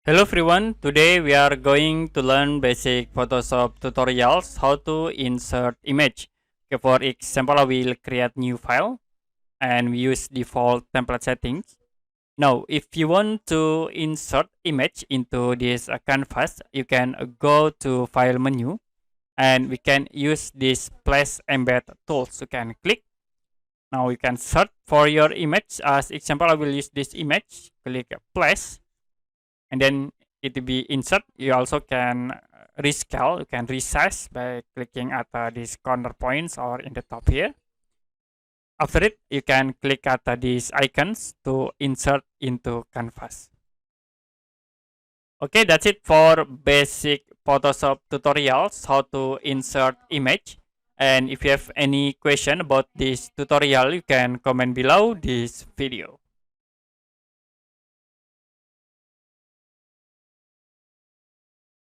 Hello everyone, today we are going to learn basic Photoshop tutorials how to insert image. Okay, for example, I will create new file and we use default template settings. Now, if you want to insert image into this canvas, you can go to file menu and we can use this place embed tools. You can click. Now you can search for your image. As example, I will use this image. Click place and then it will be insert. You also can rescale, you can resize by clicking at these corner points or in the top here. After it, you can click at these icons to insert into canvas. Okay, that's it for basic Photoshop tutorials how to insert image. And if you have any question about this tutorial, you can comment below this video.